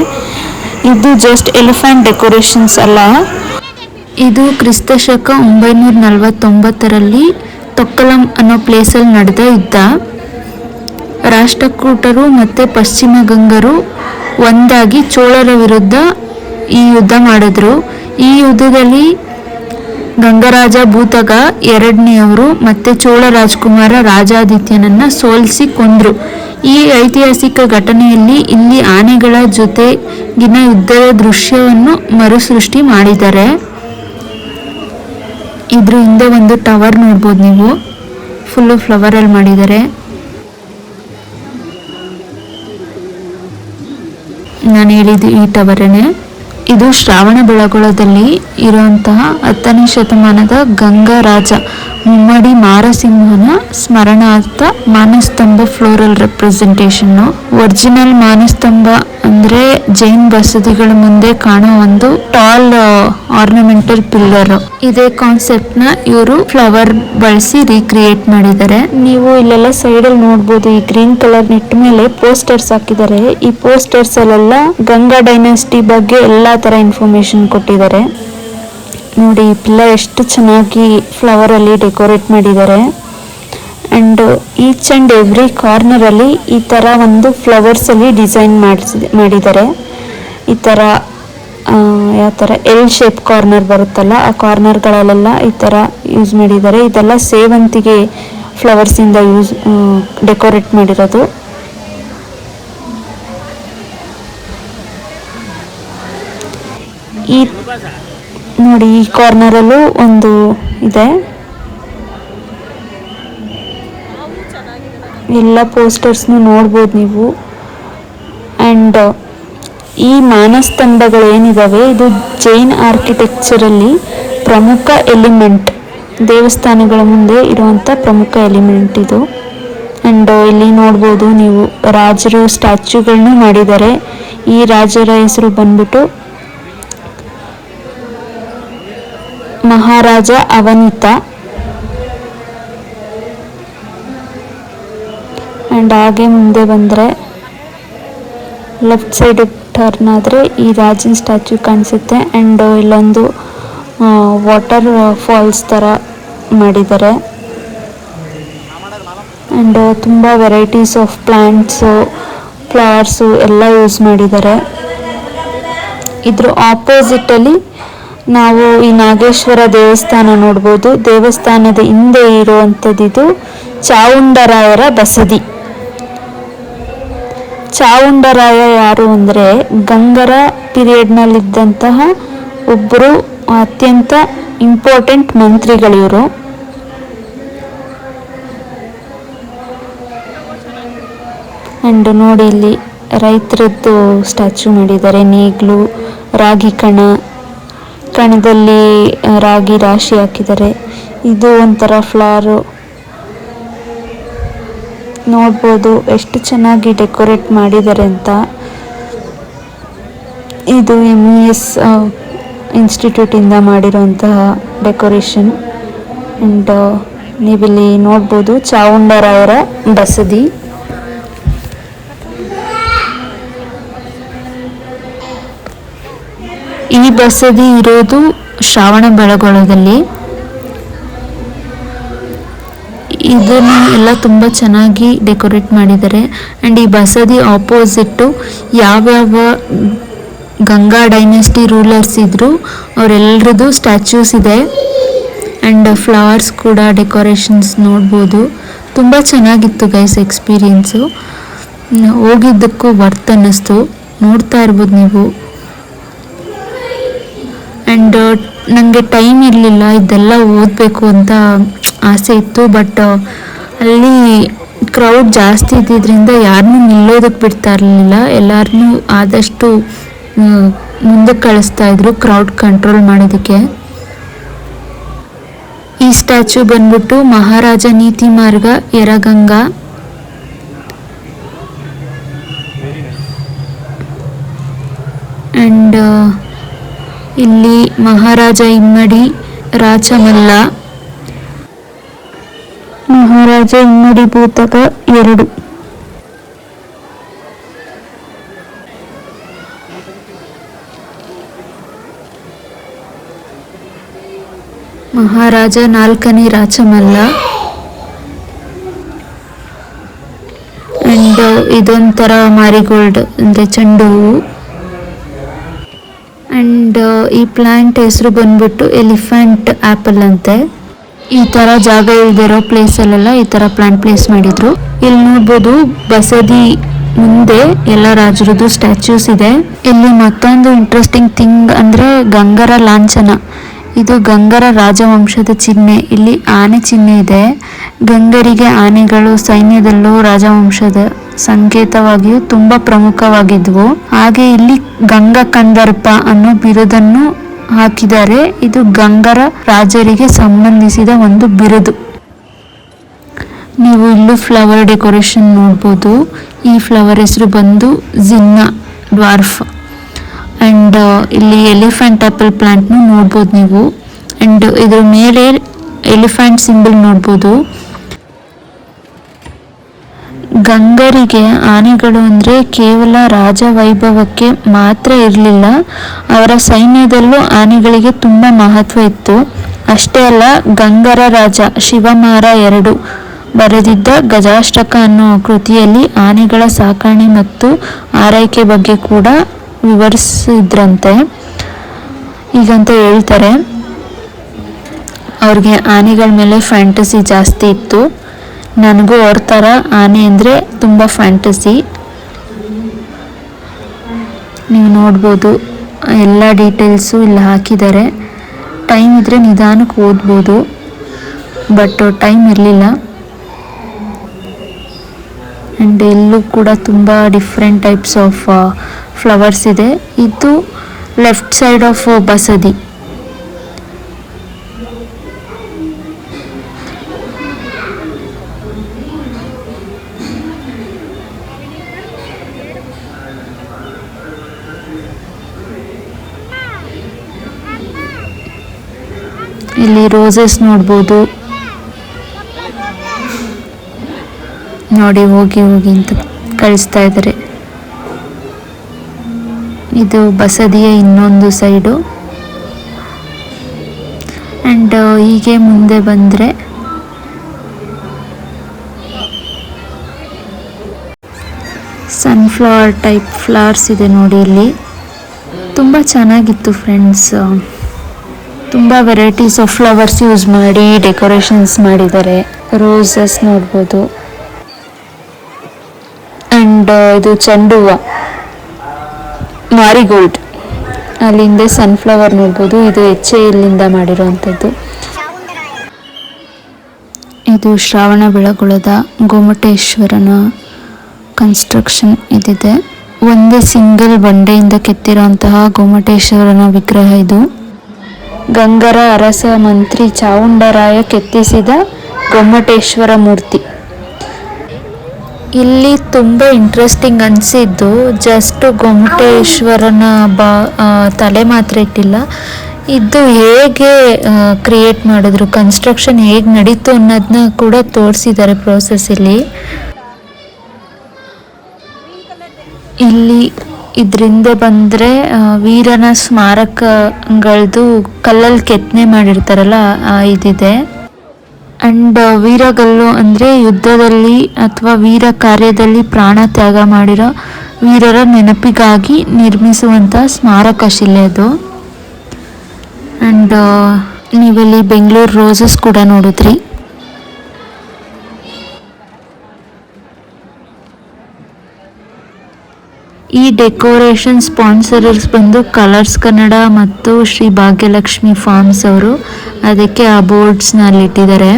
ಇದು ಜಸ್ಟ್ ಎಲಿಫೆಂಟ್ ಡೆಕೋರೇಷನ್ಸ್ ಅಲ್ಲ. ಇದು ಕ್ರಿಸ್ತಶಕ 949ರಲ್ಲಿ ತೊಕ್ಕಲಂ ಅನ್ನೋ ಪ್ಲೇಸಲ್ಲಿ ನಡೆದ ಯುದ್ಧ. ರಾಷ್ಟ್ರಕೂಟರು ಮತ್ತು ಪಶ್ಚಿಮ ಗಂಗರು ಒಂದಾಗಿ ಚೋಳರ ವಿರುದ್ಧ ಈ ಯುದ್ಧ ಮಾಡಿದ್ರು. ಈ ಯುದ್ಧದಲ್ಲಿ ಗಂಗರಾಜ ಭೂತಗ ಎರಡನೆಯವರು ಮತ್ತು ಚೋಳ ರಾಜಕುಮಾರ ರಾಜಾದಿತ್ಯನನ್ನ ಸೋಲಿಸಿ ಕೊಂದ್ರು. ಈ ಐತಿಹಾಸಿಕ ಘಟನೆಯಲ್ಲಿ ಇಲ್ಲಿ ಆನೆಗಳ ಜೊತೆಗಿನ ಯುದ್ಧದ ದೃಶ್ಯವನ್ನು ಮರುಸೃಷ್ಟಿ ಮಾಡಿದ್ದಾರೆ. ಇದ್ರ ಹಿಂದೆ ಒಂದು ಟವರ್ ನೋಡ್ಬೋದು ನೀವು, ಫುಲ್ಲು ಫ್ಲವರಲ್ಲಿ ಮಾಡಿದ್ದಾರೆ. ನಾನು ಹೇಳಿದ್ದು ಈ ಟವರನ್ನೇ. ಇದು ಶ್ರಾವಣ ಬೆಳಗೊಳದಲ್ಲಿ ಇರುವಂತಹ 10ನೇ ಶತಮಾನದ ಗಂಗಾ ರಾಜ ಮುಮ್ಮಡಿ ಮಾರಸಿಂಹನ ಸ್ಮರಣಾರ್ಥ ಮಾನಸ್ತಂಭ ಫ್ಲೋರಲ್ ರೆಪ್ರೆಸೆಂಟೇಷನ್ನು. ಒರಿಜಿನಲ್ ಮಾನಸ್ತಂಭ ಅಂದ್ರೆ ಜೈನ್ ಬಸದಿಗಳ ಮುಂದೆ ಕಾಣೋ ಒಂದು ಟಾಲ್ ಆರ್ನಮೆಂಟಲ್ ಪಿಲ್ಲರ್. ಇದೇ ಕಾನ್ಸೆಪ್ಟ್ ನ ಇವರು ಫ್ಲವರ್ ಬಳಸಿ ರೀಕ್ರಿಯೇಟ್ ಮಾಡಿದ್ದಾರೆ. ನೀವು ಇಲ್ಲೆಲ್ಲ ಸೈಡಲ್ಲಿ ನೋಡ್ಬೋದು, ಈ ಗ್ರೀನ್ ಕಲರ್ ನೆಟ್ ಮೇಲೆ ಪೋಸ್ಟರ್ಸ್ ಹಾಕಿದ್ದಾರೆ. ಈ ಪೋಸ್ಟರ್ಸ್ ಅಲ್ಲೆಲ್ಲ ಗಂಗಾ ಡೈನಾಸ್ಟಿ ಬಗ್ಗೆ ಎಲ್ಲಾ ತರ ಇನ್ಫಾರ್ಮೇಶನ್ ಕೊಟ್ಟಿದ್ದಾರೆ. ನೋಡಿ ಈ ಪಿಲ್ಲರ್ ಎಷ್ಟು ಚೆನ್ನಾಗಿ ಫ್ಲವರ್ ಅಲ್ಲಿ ಡೆಕೋರೇಟ್ ಮಾಡಿದ್ದಾರೆ. And each and every corner ಅಲ್ಲಿ ಈ ತರ ಒಂದು ಫ್ಲವರ್ಸ್ ಅಲ್ಲಿ ಡಿಸೈನ್ ಮಾಡಿದ್ದಾರೆ. ಈ ತರ ಯಾವ ತರ ಎಲ್ ಶೇಪ್ ಕಾರ್ನರ್ ಬರುತ್ತಲ್ಲ, ಆ ಕಾರ್ನರ್ಗಳಲ್ಲೆಲ್ಲ ಈ ತರ ಯೂಸ್ ಮಾಡಿದ್ದಾರೆ. ಇದೆಲ್ಲ ಸೇವಂತಿಗೆ ಫ್ಲವರ್ಸ್ ಇಂದ ಡೆಕೋರೇಟ್ ಮಾಡಿರೋದು. ಈ ನೋಡಿ ಈ ಕಾರ್ನರಲ್ಲೂ ಒಂದು ಇದೆ. ಎಲ್ಲ ಪೋಸ್ಟರ್ಸ್ನು ನೋಡ್ಬೋದು ನೀವು. ಆ್ಯಂಡ್ ಈ ಮಾನಸ್ತಂಭಗಳು ಏನಿದಾವೆ ಇದು ಜೈನ್ ಆರ್ಕಿಟೆಕ್ಚರಲ್ಲಿ ಪ್ರಮುಖ ಎಲಿಮೆಂಟ್, ದೇವಸ್ಥಾನಗಳ ಮುಂದೆ ಇರುವಂಥ ಪ್ರಮುಖ ಎಲಿಮೆಂಟ್ ಇದು. ಆ್ಯಂಡ್ ಇಲ್ಲಿ ನೋಡ್ಬೋದು ನೀವು ರಾಜರು ಸ್ಟ್ಯಾಚ್ಯೂಗಳನ್ನೂ ಮಾಡಿದ್ದಾರೆ. ಈ ರಾಜರ ಹೆಸರು ಬಂದ್ಬಿಟ್ಟು ಮಹಾರಾಜ ಅವನಿತ. ಆ್ಯಂಡ್ ಹಾಗೆ ಮುಂದೆ ಬಂದರೆ ಲೆಫ್ಟ್ ಸೈಡ್ ಟರ್ನ್ ಆದರೆ ಈ ರಾಜನ ಸ್ಟ್ಯಾಚ್ಯೂ ಕಾಣಿಸುತ್ತೆ. ಆ್ಯಂಡ್ ಇಲ್ಲೊಂದು ವಾಟರ್ ಫಾಲ್ಸ್ ಥರ ಮಾಡಿದ್ದಾರೆ. ಆ್ಯಂಡ್ ತುಂಬ ವೆರೈಟೀಸ್ ಆಫ್ ಪ್ಲ್ಯಾಂಟ್ಸು, ಫ್ಲವರ್ಸು ಎಲ್ಲ ಯೂಸ್ ಮಾಡಿದ್ದಾರೆ. ಇದ್ರ ಆಪೋಸಿಟಲ್ಲಿ ನಾವು ಈ ನಾಗೇಶ್ವರ ದೇವಸ್ಥಾನ ನೋಡ್ಬೋದು. ದೇವಸ್ಥಾನದ ಹಿಂದೆ ಇರುವಂಥದ್ದು ಚಾವುಂಡರಾಯರ ಬಸದಿ. ಚಾವುಂಡರಾಯ ಯಾರು ಅಂದರೆ ಗಂಗರ ಪೀರಿಯಡ್ನಲ್ಲಿದ್ದಂತಹ ಒಬ್ಬರು ಅತ್ಯಂತ ಇಂಪಾರ್ಟೆಂಟ್ ಮಂತ್ರಿಗಳಿವರು. ಆ್ಯಂಡ್ ನೋಡಿ ಇಲ್ಲಿ ರೈತರದ್ದು ಸ್ಟ್ಯಾಚ್ಯೂ ಮಾಡಿದ್ದಾರೆ. ನೇಗಿಲು, ರಾಗಿ ಕಣದಲ್ಲಿ ರಾಗಿ ರಾಶಿ ಹಾಕಿದ್ದಾರೆ. ಇದು ಒಂಥರ ಫ್ಲವರು ನೋಡ್ಬೋದು ಎಷ್ಟು ಚೆನ್ನಾಗಿ ಡೆಕೋರೇಟ್ ಮಾಡಿದ್ದಾರೆ ಅಂತ. ಇದು MES ಇನ್ಸ್ಟಿಟ್ಯೂಟಿಂದ ಮಾಡಿರುವಂತಹ ಡೆಕೋರೇಷನ್. ಆ್ಯಂಡ್ ನೀವಿಲ್ಲಿ ನೋಡ್ಬೋದು ಚಾವುಂಡರಾಯರ ಬಸದಿ. ಈ ಬಸದಿ ಇರೋದು ಶ್ರಾವಣ ಬೆಳಗೊಳದಲ್ಲಿ. ಇದನ್ನು ಎಲ್ಲ ತುಂಬ ಚೆನ್ನಾಗಿ ಡೆಕೋರೇಟ್ ಮಾಡಿದ್ದಾರೆ. ಆ್ಯಂಡ್ ಈ ಬಸದಿ ಆಪೋಸಿಟ್ಟು ಯಾವ್ಯಾವ ಗಂಗಾ ಡೈನೆಸ್ಟಿ ರೂಲರ್ಸ್ ಇದ್ದರು ಅವರೆಲ್ಲರದ್ದು ಸ್ಟ್ಯಾಚ್ಯೂಸ್ ಇದೆ. ಆ್ಯಂಡ್ ಫ್ಲವರ್ಸ್ ಕೂಡ ಡೆಕೋರೇಷನ್ಸ್ ನೋಡ್ಬೋದು. ತುಂಬ ಚೆನ್ನಾಗಿತ್ತು ಗೈಸ್ ಎಕ್ಸ್ಪೀರಿಯೆನ್ಸು. ಹೋಗಿದ್ದಕ್ಕೂ ವರ್ತ್ ಅನ್ನಿಸ್ತು. ನೋಡ್ತಾ ಇರ್ಬೋದು ನೀವು. ಆ್ಯಂಡ್ ನನಗೆ ಟೈಮ್ ಇರಲಿಲ್ಲ ಇದೆಲ್ಲ ಓದಬೇಕು ಅಂತ ಆಸೆ ಇತ್ತು. ಬಟ್ ಅಲ್ಲಿ ಕ್ರೌಡ್ ಜಾಸ್ತಿ ಇದ್ದಿದ್ದರಿಂದ ಯಾರನ್ನೂ ನಿಲ್ಲೋದಕ್ಕೆ ಬಿಡ್ತಾ ಇರಲಿಲ್ಲ. ಎಲ್ಲರನ್ನೂ ಆದಷ್ಟು ಮುಂದಕ್ಕೆ ಕಳಿಸ್ತಾ ಇದ್ರು ಕ್ರೌಡ್ ಕಂಟ್ರೋಲ್ ಮಾಡೋದಕ್ಕೆ. ಈ ಸ್ಟ್ಯಾಚ್ಯೂ ಬಂದ್ಬಿಟ್ಟು ಮಹಾರಾಜ ನೀತಿ ಮಾರ್ಗ ಯರಗಂಗಾ. ಆ್ಯಂಡ್ ಇಲ್ಲಿ ಮಹಾರಾಜ ಇಮ್ಮಡಿ ರಾಚಮಲ್ಲ, ಮಹಾರಾಜ ಇಮ್ಮಡಿ ಭೂತಕ 2. ಮಹಾರಾಜ 4ನೇ ರಾಚಮಲ್ಲ. ಆ್ಯಂಡ್ ಇದೊಂಥರ ಮಾರಿಗೋಲ್ಡ್ ಅಂದರೆ ಚೆಂಡು ಹೂವು. ಆ್ಯಂಡ್ ಈ ಪ್ಲ್ಯಾಂಟ್ ಹೆಸರು ಬಂದ್ಬಿಟ್ಟು ಎಲಿಫೆಂಟ್ ಆ್ಯಪಲ್ ಅಂತೆ. ಈ ಥರ ಜಾಗ ಇಲ್ದಿರೋ ಪ್ಲೇಸಲ್ಲೆಲ್ಲ ಈ ಥರ ಪ್ಲ್ಯಾಂಟ್ ಪ್ಲೇಸ್ ಮಾಡಿದ್ರು. ಇಲ್ಲಿ ನೋಡ್ಬೋದು ಬಸದಿ ಮುಂದೆ ಎಲ್ಲ ರಾಜರದ್ದು ಸ್ಟ್ಯಾಚ್ಯೂಸ್ ಇದೆ. ಇಲ್ಲಿ ಮತ್ತೊಂದು ಇಂಟ್ರೆಸ್ಟಿಂಗ್ ಥಿಂಗ್ ಅಂದರೆ ಗಂಗರ ಲಾಂಛನ. ಇದು ಗಂಗರ ರಾಜವಂಶದ ಚಿಹ್ನೆ. ಇಲ್ಲಿ ಆನೆ ಚಿಹ್ನೆ ಇದೆ. ಗಂಗರಿಗೆ ಆನೆಗಳು ಸೈನ್ಯದಲ್ಲೂ ರಾಜವಂಶದ ಸಂಕೇತವಾಗಿಯೂ ತುಂಬ ಪ್ರಮುಖವಾಗಿದ್ವು. ಹಾಗೆ ಇಲ್ಲಿ ಗಂಗಾ ಕಂದರ್ಪ ಅನ್ನೋ ಬಿರುದನ್ನು ಹಾಕಿದ್ದಾರೆ. ಇದು ಗಂಗರ ರಾಜರಿಗೆ ಸಂಬಂಧಿಸಿದ ಒಂದು ಬಿರುದು. ನೀವು ಇಲ್ಲೂ ಫ್ಲವರ್ ಡೆಕೋರೇಷನ್ ನೋಡ್ಬೋದು. ಈ ಫ್ಲವರ್ ಹೆಸರು ಬಂದು ಜಿನ್ನಾ ಡ್ವಾರ್ಫ್. ಆ್ಯಂಡ್ ಇಲ್ಲಿ ಎಲಿಫೆಂಟ್ ಆ್ಯಪಲ್ ಪ್ಲ್ಯಾಂಟ್ನು ನೋಡ್ಬೋದು ನೀವು. ಆ್ಯಂಡ್ ಇದ್ರ ಮೇಲೆ ಎಲಿಫೆಂಟ್ ಸಿಂಬಲ್ ನೋಡ್ಬೋದು. ಗಂಗರಿಗೆ ಆನೆಗಳು ಅಂದರೆ ಕೇವಲ ರಾಜವೈಭವಕ್ಕೆ ಮಾತ್ರ ಇರಲಿಲ್ಲ, ಅವರ ಸೈನ್ಯದಲ್ಲೂ ಆನೆಗಳಿಗೆ ತುಂಬ ಮಹತ್ವ ಇತ್ತು. ಅಷ್ಟೇ ಅಲ್ಲ, ಗಂಗರ ರಾಜ ಶಿವಮಾರ 2 ಬರೆದಿದ್ದ ಗಜಾಷ್ಟಕ ಅನ್ನೋ ಕೃತಿಯಲ್ಲಿ ಆನೆಗಳ ಸಾಕಣೆ ಮತ್ತು ಆರೈಕೆ ಬಗ್ಗೆ ಕೂಡ ವಿವರಿಸಿದ್ರಂತೆ. ಈಗಂತ ಹೇಳ್ತಾರೆ ಅವ್ರಿಗೆ ಆನೆಗಳ ಮೇಲೆ ಫ್ಯಾಂಟಸಿ ಜಾಸ್ತಿ ಇತ್ತು. ನನಗೂ ಅವ್ರ ಥರ ಆನೆ ಅಂದರೆ ತುಂಬ ಫ್ಯಾಂಟಸಿ. ನೀವು ನೋಡ್ಬೋದು ಎಲ್ಲ ಡೀಟೇಲ್ಸು ಇಲ್ಲಿ ಹಾಕಿದ್ದಾರೆ. ಟೈಮ್ ಇದ್ದರೆ ನಿಧಾನಕ್ಕೆ ಓದ್ಬೋದು, ಬಟ್ ಟೈಮ್ ಇರಲಿಲ್ಲ. ಆ್ಯಂಡ್ ಇಲ್ಲೂ ಕೂಡ ತುಂಬ ಡಿಫ್ರೆಂಟ್ ಟೈಪ್ಸ್ ಆಫ್ ಫ್ಲವರ್ಸ್ ಇದೆ. ಇದು ಲೆಫ್ಟ್ ಸೈಡ್ ಆಫ್ ಬಸದಿ. ಇಲ್ಲಿ ರೋಸಸ್ ನೋಡ್ಬೋದು. ನೋಡಿ ಹೋಗಿ ಹೋಗಿ ಅಂತ ಕಳಿಸ್ತಾ ಇದ್ದಾರೆ. ಇದು ಬಸದಿಯ ಇನ್ನೊಂದು ಸೈಡು. ಆ್ಯಂಡ್ ಹೀಗೆ ಮುಂದೆ ಬಂದರೆ ಸನ್ಫ್ಲವರ್ ಟೈಪ್ ಫ್ಲವರ್ಸ್ ಇದೆ ನೋಡಿ ಇಲ್ಲಿ. ತುಂಬ ಚೆನ್ನಾಗಿತ್ತು ಫ್ರೆಂಡ್ಸ್. ತುಂಬ ವೆರೈಟೀಸ್ ಆಫ್ ಫ್ಲವರ್ಸ್ ಯೂಸ್ ಮಾಡಿ ಡೆಕೋರೇಷನ್ಸ್ ಮಾಡಿದ್ದಾರೆ. ರೋಸಸ್ ನೋಡ್ಬೋದು. ಆ್ಯಂಡ್ ಇದು ಚೆಂಡು ಹೂವು, ಮಾರಿಗೋಲ್ಡ್. ಅಲ್ಲಿ ಹಿಂದೆ ಸನ್ಫ್ಲವರ್ ನೋಡ್ಬೋದು. ಇದು HALನಿಂದ ಮಾಡಿರೋವಂಥದ್ದು. ಇದು ಶ್ರಾವಣ ಬೆಳಗೊಳದ ಗೊಮ್ಮಟೇಶ್ವರನ ಕನ್ಸ್ಟ್ರಕ್ಷನ್ ಇದಿದೆ. ಒಂದೇ ಸಿಂಗಲ್ ಬಂಡೆಯಿಂದ ಕೆತ್ತಿರೋಂತಹ ಗೊಮ್ಮಟೇಶ್ವರನ ವಿಗ್ರಹ ಇದು. ಗಂಗರ ಅರಸ ಮಂತ್ರಿ ಚಾವುಂಡರಾಯ ಕೆತ್ತಿಸಿದ ಗೊಮ್ಮಟೇಶ್ವರ ಮೂರ್ತಿ. ಇಲ್ಲಿ ತುಂಬ ಇಂಟ್ರೆಸ್ಟಿಂಗ್ ಅನಿಸಿದ್ದು ಜಸ್ಟ್ ಗೊಮ್ಮಟೇಶ್ವರನ ತಲೆ ಮಾತ್ರ ಇಟ್ಟಿಲ್ಲ, ಇದು ಹೇಗೆ ಕ್ರಿಯೇಟ್ ಮಾಡಿದ್ರು, ಕನ್ಸ್ಟ್ರಕ್ಷನ್ ಹೇಗೆ ನಡೀತು ಅನ್ನೋದನ್ನ ಕೂಡ ತೋರಿಸಿದ್ದಾರೆ ಪ್ರೋಸೆಸ್ ಇಲ್ಲಿ. ಇಲ್ಲಿ ಇದರಿಂದ ಬಂದರೆ ವೀರನ ಸ್ಮಾರಕಗಳದ್ದು ಕಲ್ಲಲ್ಲಿ ಕೆತ್ತನೆ ಮಾಡಿರ್ತಾರಲ್ಲ ಇದಿದೆ. ಆ್ಯಂಡ್ ವೀರಗಲ್ಲು ಅಂದರೆ ಯುದ್ಧದಲ್ಲಿ ಅಥವಾ ವೀರ ಕಾರ್ಯದಲ್ಲಿ ಪ್ರಾಣ ತ್ಯಾಗ ಮಾಡಿರೋ ವೀರರ ನೆನಪಿಗಾಗಿ ನಿರ್ಮಿಸುವಂಥ ಸ್ಮಾರಕ ಶಿಲೆ ಅದು. ಆ್ಯಂಡ್ ನೀವಲ್ಲಿ ಬೆಂಗಳೂರು ರೋಸಸ್ ಕೂಡ ನೋಡಿದ್ರಿ. ಈ ಡೆಕೋರೇಷನ್ ಸ್ಪಾನ್ಸರರ್ಸ್ ಬಂದು ಕಲರ್ಸ್ ಕನ್ನಡ ಮತ್ತು ಶ್ರೀ ಭಾಗ್ಯಲಕ್ಷ್ಮಿ ಫಾರ್ಮ್ಸ್ ಅವರು. ಅದಕ್ಕೆ ಆ ಬೋರ್ಡ್ಸ್ನ ಅಲ್ಲಿಟ್ಟಿದ್ದಾರೆ.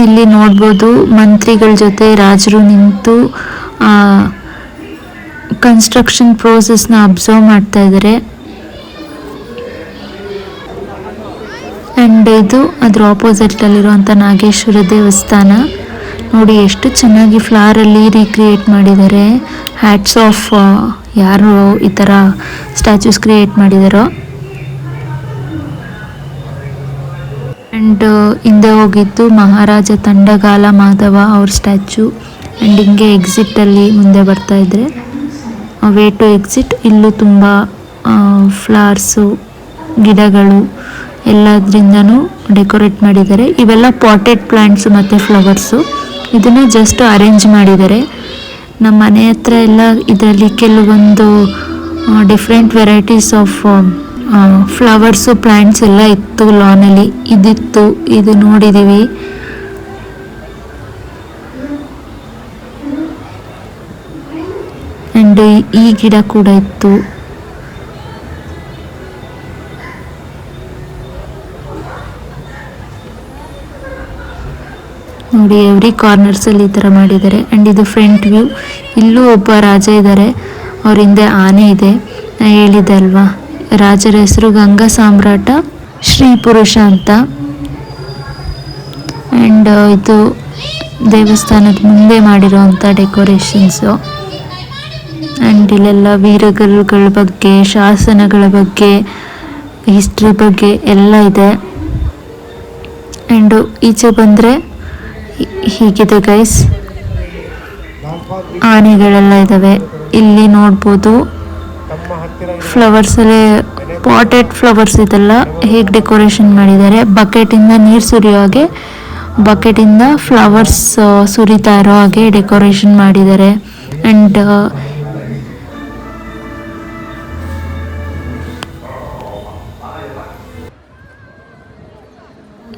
ಇಲ್ಲಿ ನೋಡ್ಬೋದು ಮಂತ್ರಿಗಳ ಜೊತೆ ರಾಜರು ನಿಂತು ಕನ್ಸ್ಟ್ರಕ್ಷನ್ ಪ್ರೋಸೆಸ್ನ ಅಬ್ಸರ್ವ್ ಮಾಡ್ತಾ ಇದ್ದಾರೆ. ಆ್ಯಂಡ್ ಇದು ಅದ್ರ ಆಪೋಸಿಟಲ್ಲಿರುವಂಥ ನಾಗೇಶ್ವರ ದೇವಸ್ಥಾನ ನೋಡಿ, ಎಷ್ಟು ಚೆನ್ನಾಗಿ ಫ್ಲವರಲ್ಲಿ ರೀಕ್ರಿಯೇಟ್ ಮಾಡಿದ್ದಾರೆ. ಹ್ಯಾಟ್ಸ್ ಆಫ್ ಯಾರು ಈ ಥರ ಸ್ಟ್ಯಾಚ್ಯೂಸ್ ಕ್ರಿಯೇಟ್ ಮಾಡಿದಾರೋ. ಆ್ಯಂಡ್ ಹಿಂದೆ ಹೋಗಿದ್ದು ಮಹಾರಾಜ ತಂಡಗಾಲ ಮಾಧವ ಅವ್ರ ಸ್ಟ್ಯಾಚ್ಯೂ. ಆ್ಯಂಡ್ ಹಿಂಗೆ ಎಕ್ಸಿಟಲ್ಲಿ ಮುಂದೆ ಬರ್ತಾ ಇದ್ರೆ ವೇ ಟು ಎಕ್ಸಿಟ್. ಇಲ್ಲೂ ತುಂಬ ಫ್ಲವರ್ಸು, ಗಿಡಗಳು ಎಲ್ಲದರಿಂದನೂ ಡೆಕೋರೇಟ್ ಮಾಡಿದ್ದಾರೆ. ಇವೆಲ್ಲ ಪಾಟೆಡ್ ಪ್ಲ್ಯಾಂಟ್ಸು ಮತ್ತು ಫ್ಲವರ್ಸು. ಇದನ್ನು ಜಸ್ಟ್ ಅರೇಂಜ್ ಮಾಡಿದ್ದಾರೆ. ನಮ್ಮ ಮನೆ ಹತ್ರ ಎಲ್ಲ ಇದರಲ್ಲಿ ಕೆಲವೊಂದು different varieties of flowers plants ಎಲ್ಲ ಇತ್ತು ಲಾನಲ್ಲಿ. ಇದಿತ್ತು, ಇದು ನೋಡಿದ್ದೀವಿ. ಆ್ಯಂಡ್ ಈ ಗಿಡ ಕೂಡ ಇತ್ತು. ನೋಡಿ ಎವ್ರಿ ಕಾರ್ನರ್ಸಲ್ಲಿ ಈ ಥರ ಮಾಡಿದ್ದಾರೆ. ಆ್ಯಂಡ್ ಇದು ಫ್ರಂಟ್ ವ್ಯೂ. ಇಲ್ಲೂ ಒಬ್ಬ ರಾಜ ಇದ್ದಾರೆ, ಅವ್ರ ಹಿಂದೆ ಆನೆ ಇದೆ. ಹೇಳಿದೆ ಅಲ್ವಾ, ರಾಜರ ಹೆಸರು ಗಂಗಾ ಸಾಮ್ರಾಟ ಶ್ರೀ ಪುರುಷ ಅಂತ. ಆ್ಯಂಡ್ ಇದು ದೇವಸ್ಥಾನದ ಮುಂದೆ ಮಾಡಿರೋವಂಥ ಡೆಕೋರೇಷನ್ಸು. ಆ್ಯಂಡ್ ಇಲ್ಲೆಲ್ಲ ವೀರಗಲ್ಲುಗಳ ಬಗ್ಗೆ, ಶಾಸನಗಳ ಬಗ್ಗೆ, ಹಿಸ್ಟ್ರಿ ಬಗ್ಗೆ ಎಲ್ಲ ಇದೆ. ಆ್ಯಂಡ್ ಈಚೆ ಬಂದರೆ ಹೀಗಿದೆ ಗೈಸ್, ಆನೆಗಳೆಲ್ಲ ಇದ್ದಾವೆ. ಇಲ್ಲಿ ನೋಡ್ಬೋದು ಫ್ಲವರ್ಸಲ್ಲೇ ಪಾಟೆಡ್ ಫ್ಲವರ್ಸ್ ಇದೆಲ್ಲ ಹೇಗೆ ಡೆಕೋರೇಷನ್ ಮಾಡಿದ್ದಾರೆ. ಬಕೆಟಿಂದ ನೀರು ಸುರಿಯೋ ಹಾಗೆ, ಬಕೆಟಿಂದ ಫ್ಲವರ್ಸ್ ಸುರಿತಾ ಇರೋ ಹಾಗೆ ಡೆಕೋರೇಷನ್ ಮಾಡಿದ್ದಾರೆ. ಆ್ಯಂಡ್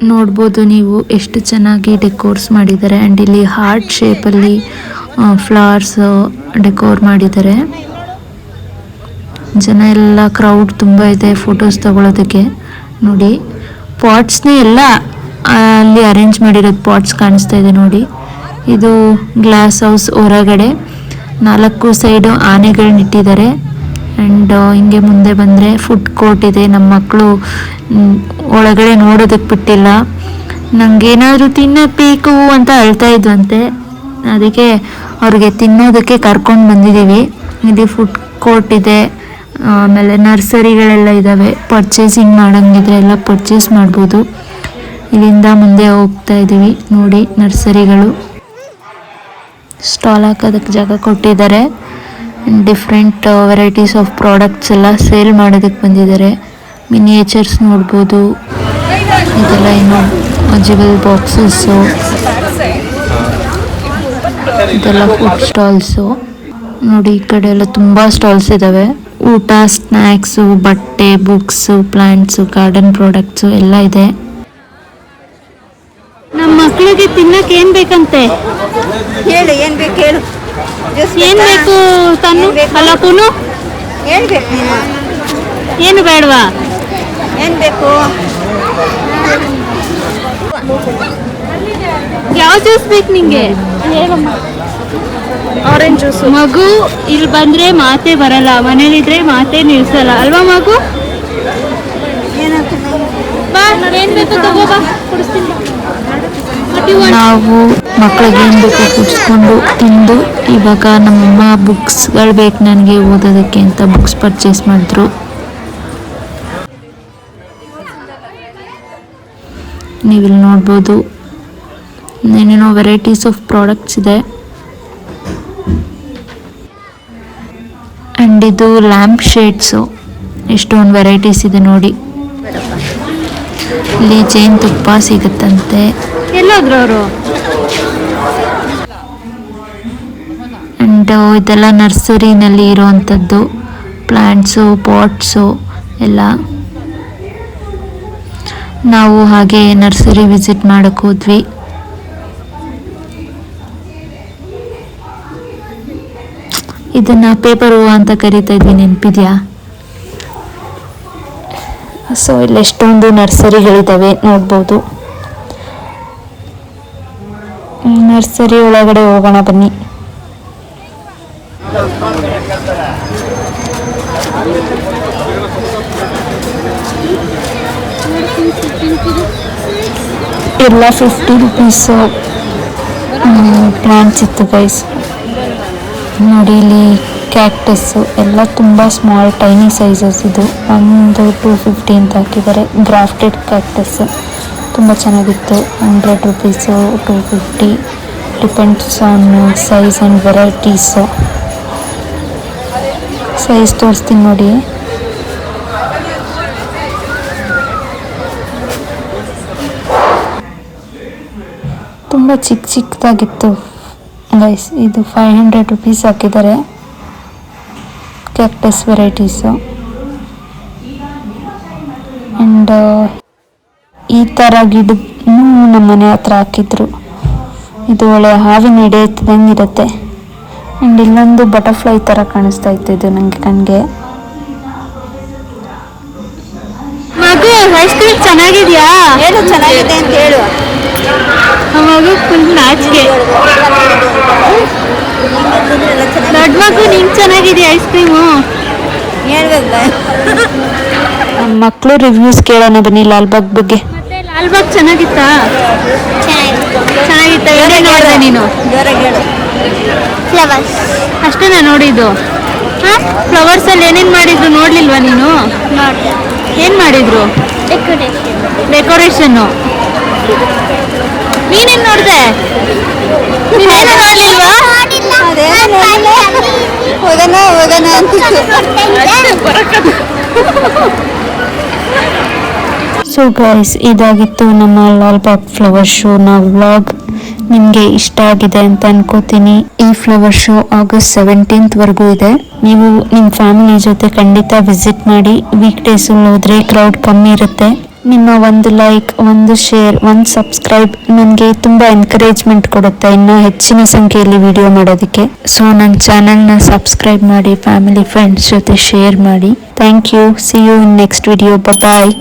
ನೋಡ್ಬೋದು ನೀವು ಎಷ್ಟು ಚೆನ್ನಾಗಿ ಡೆಕೋರ್ಸ್ ಮಾಡಿದ್ದಾರೆ. ಆ್ಯಂಡ್ ಇಲ್ಲಿ ಹಾರ್ಟ್ ಶೇಪಲ್ಲಿ ಫ್ಲವರ್ಸ್ ಡೆಕೋರ್ ಮಾಡಿದ್ದಾರೆ. ಜನ ಎಲ್ಲ ಕ್ರೌಡ್ ತುಂಬ ಇದೆ ಫೋಟೋಸ್ ತಗೊಳ್ಳೋದಕ್ಕೆ. ನೋಡಿ ಪಾಟ್ಸ್ನೇ ಎಲ್ಲ ಅಲ್ಲಿ ಅರೇಂಜ್ ಮಾಡಿರೋದು ಪಾಟ್ಸ್ ಕಾಣಿಸ್ತಾ ಇದೆ ನೋಡಿ. ಇದು ಗ್ಲಾಸ್ ಹೌಸ್ ಹೊರಗಡೆ 4 ಸೈಡು ಆನೆಗಳನ್ನ ಇಟ್ಟಿದ್ದಾರೆ. ಆ್ಯಂಡ್ ಹಿಂಗೆ ಮುಂದೆ ಬಂದರೆ ಫುಡ್ ಕೋರ್ಟ್ ಇದೆ. ನಮ್ಮ ಮಕ್ಕಳು ಒಳಗಡೆ ನೋಡೋದಕ್ಕೆ ಬಿಟ್ಟಿಲ್ಲ, ನನಗೇನಾದರೂ ತಿನ್ನಬೇಕು ಅಂತ ಅಳ್ತಾ ಇದ್ವಂತೆ. ಅದಕ್ಕೆ ಅವ್ರಿಗೆ ತಿನ್ನೋದಕ್ಕೆ ಕರ್ಕೊಂಡು ಬಂದಿದ್ದೀವಿ. ಇಲ್ಲಿ ಫುಡ್ ಕೋರ್ಟ್ ಇದೆ ಆಮೇಲೆ ನರ್ಸರಿಗಳೆಲ್ಲ ಇದ್ದಾವೆ. ಪರ್ಚೇಸಿಂಗ್ ಮಾಡಂಗಿದ್ರೆ ಎಲ್ಲ ಪರ್ಚೇಸ್ ಮಾಡ್ಬೋದು. ಇಲ್ಲಿಂದ ಮುಂದೆ ಹೋಗ್ತಾ ಇದ್ದೀವಿ. ನೋಡಿ ನರ್ಸರಿಗಳು, ಸ್ಟಾಲ್ ಹಾಕೋದಕ್ಕೆ ಜಾಗ ಕೊಟ್ಟಿದ್ದಾರೆ. ಡಿಫ್ರೆಂಟ್ ವೆರೈಟೀಸ್ ಆಫ್ ಪ್ರಾಡಕ್ಟ್ಸ್ ಎಲ್ಲ ಸೇಲ್ ಮಾಡೋದಕ್ಕೆ ಬಂದಿದ್ದಾರೆ. ಮಿನಿಯೇಚರ್ಸ್ ನೋಡ್ಬೋದು. ಇದೆಲ್ಲ ಏನು ಜಿಬಲ್ ಬಾಕ್ಸಸ್ಸು, ಇದೆಲ್ಲ ಫುಡ್ ಸ್ಟಾಲ್ಸು. ನೋಡಿ ಈ ಕಡೆ ಎಲ್ಲ ತುಂಬ ಸ್ಟಾಲ್ಸ್ ಇದ್ದಾವೆ. ಊಟ, ಸ್ನ್ಯಾಕ್ಸು, ಬಟ್ಟೆ, ಬುಕ್ಸು, ಪ್ಲಾಂಟ್ಸು, ಗಾರ್ಡನ್ ಪ್ರಾಡಕ್ಟ್ಸು ಎಲ್ಲ ಇದೆ. ನಮ್ಮ ಮಕ್ಕಳಿಗೆ ತಿನ್ನಕ್ಕೆ ಏನ್ ಬೇಕಂತೆ? ಹೇಳು ಏನ್ ಬೇಕು ಹೇಳು. ಏನ್ ಬೇಕು ತನ್ನು? ಅಲ್ಲ ಪುನು, ಹೇಳ್ಬೇಕು ನೀನು ಏನು ಬೇಡವಾ? ಏನ್ ಬೇಕು. ಯಾವ ಜ್ಯೂಸ್ ಬೇಕು ನಿಂಗೆ? Orange juice. ಮಗು ಇಲ್ಲಿ ಬಂದ್ರೆ ಮಾತೇ ಬರಲ್ಲ, ಮನೇಲಿದ್ರೆ ಮಾತೇ ನಿಲ್ಸಲ್ಲ ಅಲ್ವಾ ಮಗು? ಬಾ, ಏನ್ ಬೇಕು ತಗೋ ಬಾ, ಕೊಡಿಸ್ತೀನಿ. ನಾವು ಮಕ್ಕಳಿಗೆ ಏನು ಬೇಕು ಕುಡಿಸ್ಕೊಂಡು ತಿಂದು, ಇವಾಗ ನಮ್ಮಮ್ಮ ಬುಕ್ಸ್ಗಳು ಬೇಕು ನನಗೆ ಓದೋದಕ್ಕೆ ಅಂತ ಬುಕ್ಸ್ ಪರ್ಚೇಸ್ ಮಾಡಿದ್ರು. ನೀವಿಲ್ಲಿ ನೋಡ್ಬೋದು ಏನೇನೋ ವೆರೈಟೀಸ್ ಆಫ್ ಪ್ರಾಡಕ್ಟ್ಸ್ ಇದೆ. ಆ್ಯಂಡ್ ಇದು ಲ್ಯಾಂಪ್ ಶೇಡ್ಸು, ಎಷ್ಟೊಂದು ವೆರೈಟೀಸ್ ಇದೆ ನೋಡಿ. ಇಲ್ಲಿ ಜೇನು ತುಪ್ಪ ಸಿಗುತ್ತಂತೆ. ಎಲ್ಲೋದ್ರು ಅವರು? ಆ್ಯಂಡ್ ಇದೆಲ್ಲ ನರ್ಸರಿನಲ್ಲಿ ಇರೋವಂಥದ್ದು ಪ್ಲ್ಯಾಂಟ್ಸು, ಪಾಟ್ಸು ಎಲ್ಲ. ನಾವು ಹಾಗೆ ನರ್ಸರಿ ವಿಸಿಟ್ ಮಾಡೋಕ್ಕೆ ಹೋದ್ವಿ. ಇದನ್ನು ಪೇಪರ್ ಹೂವು ಅಂತ ಕರಿತಾ ಇದ್ವಿ, ನೆನಪಿದೆಯಾ? ಸೊ ಇಲ್ಲಿ ಎಷ್ಟೊಂದು ನರ್ಸರಿಗಳಿದ್ದಾವೆ ನೋಡ್ಬೋದು. ನರ್ಸರಿ ಒಳಗಡೆ ಹೋಗೋಣ ಬನ್ನಿ. ಎಲ್ಲ 50 ರುಪೀಸು ಪ್ಲಾಂಟ್ಸ್ ಇತ್ತು ಗೈಸ್. ನೋಡಿ ಇಲ್ಲಿ ಕ್ಯಾಕ್ಟಸ್ಸು ಎಲ್ಲ ತುಂಬ ಸ್ಮಾಲ್ ಟೈನಿ ಸೈಜಸ್. ಇದು ಒಂದು 250 ಅಂತ ಹಾಕಿದ್ದಾರೆ. ಗ್ರಾಫ್ಟೆಡ್ ಕ್ಯಾಕ್ಟಸ್ ತುಂಬ ಚೆನ್ನಾಗಿತ್ತು. 100 rupees, 250, depends on size and varieties. Size ತೋರಿಸ್ತೀನಿ ನೋಡಿ. ತುಂಬ ಚಿಕ್ಕದಾಗಿತ್ತು ಗೈಸ್. ಇದು 500 ರುಪೀಸ್ ಹಾಕಿದ್ದಾರೆ ಕ್ಯಾಕ್ಟಸ್ ವೆರೈಟೀಸು. ಆ್ಯಂಡ್ ಈ ಥರ ಗಿಡನೂ ನಮ್ಮ ಮನೆ ಹತ್ರ ಹಾಕಿದ್ರು. ಇದು ಒಳ್ಳೆ ಹಾವಿನ ಎಡೆ ಎತ್ತಿದಂಗೆ ಇರುತ್ತೆ. ಆ್ಯಂಡ್ ಇಲ್ಲೊಂದು ಬಟರ್ಫ್ಲೈ ಥರ ಕಾಣಿಸ್ತಾ ಇತ್ತು ಇದು ನನಗೆ ಕಣ್ಣಿಗೆ. ಮಗು ಐಸ್ ಕ್ರೀಮ್ ಚೆನ್ನಾಗಿದ್ಯಾ? ಹೇಳು ಚೆನ್ನಾಗಿದೆ ಅಂತ ಹೇಳು. ಮಗು ಫುಲ್ ನಾಚಿಕೆ. ದೊಡ್ಡ ಮಗು ನಿಂಗೆ ಚೆನ್ನಾಗಿದೆಯಾ ಐಸ್ ಕ್ರೀಮು? ಹೇಳ್ಬೇಕ ಮಕ್ಕಳು ರಿವ್ಯೂಸ್ ಕೇಳೋಣ ಬನ್ನಿ ಲಾಲ್ಬಾಗ್ ಬಗ್ಗೆ. ಮತ್ತೆ ಲಾಲ್ಬಾಗ್ ಚೆನ್ನಾಗಿತ್ತಾ? ಚೆನ್ನಾಗಿತ್ತ. ಏನೇನು ನೋಡಿದೆ ನೀನು? ಜೋರಾಗಿ ಹೇಳು. ಫ್ಲವರ್ಸ್ ಅಷ್ಟೇನಾ ನೋಡಿದ್ದು? ಹಾಂ, ಫ್ಲವರ್ಸಲ್ಲಿ ಏನೇನು ಮಾಡಿದ್ರು ನೋಡ್ಲಿಲ್ವಾ ನೀನು? ಏನು ಮಾಡಿದ್ರು? ಡೆಕೋರೇಷನ್ನು. ನೀನೇನು ನೋಡಿದೆ? ನೀನೇನು ನೋಡ್ಲಿಲ್ವಾ? ಹೋಗೋಣ ಅಂತಿತ್ತು. ಸೊ ಗೈಸ್, ಇದಾಗಿತ್ತು ನಮ್ಮ ಲಾಲ್ಬಾಗ್ ಫ್ಲವರ್ ಶೋನ ವ್ಲಾಗ್. ನಿಮಗೆ ಇಷ್ಟ ಆಗಿದೆ ಅಂತ ಅನ್ಕೋತೀನಿ. ಈ ಫ್ಲವರ್ ಶೋ ಆಗಸ್ಟ್ 17th ವರೆಗೂ ಇದೆ. ನೀವು ನಿಮ್ಮ ಫ್ಯಾಮಿಲಿ ಜೊತೆ ಖಂಡಿತ ವಿಸಿಟ್ ಮಾಡಿ. ವೀಕ್ ಡೇಸ್ ಹೋದ್ರೆ ಕ್ರೌಡ್ ಕಮ್ಮಿ ಇರುತ್ತೆ. ನಿಮ್ಮ ಒಂದು ಲೈಕ್, ಒಂದು ಶೇರ್, ಒಂದು ಸಬ್ಸ್ಕ್ರೈಬ್ ನನಗೆ ತುಂಬ ಎನ್ಕರೇಜ್ಮೆಂಟ್ ಕೊಡುತ್ತೆ ಇನ್ನೂ ಹೆಚ್ಚಿನ ಸಂಖ್ಯೆಯಲ್ಲಿ ವಿಡಿಯೋ ಮಾಡೋದಕ್ಕೆ. ಸೊ ನನ್ನ ಚಾನಲ್ನ ಸಬ್ಸ್ಕ್ರೈಬ್ ಮಾಡಿ, ಫ್ಯಾಮಿಲಿ ಫ್ರೆಂಡ್ಸ್ ಜೊತೆ ಶೇರ್ ಮಾಡಿ. Thank you. See you in next video. Bye.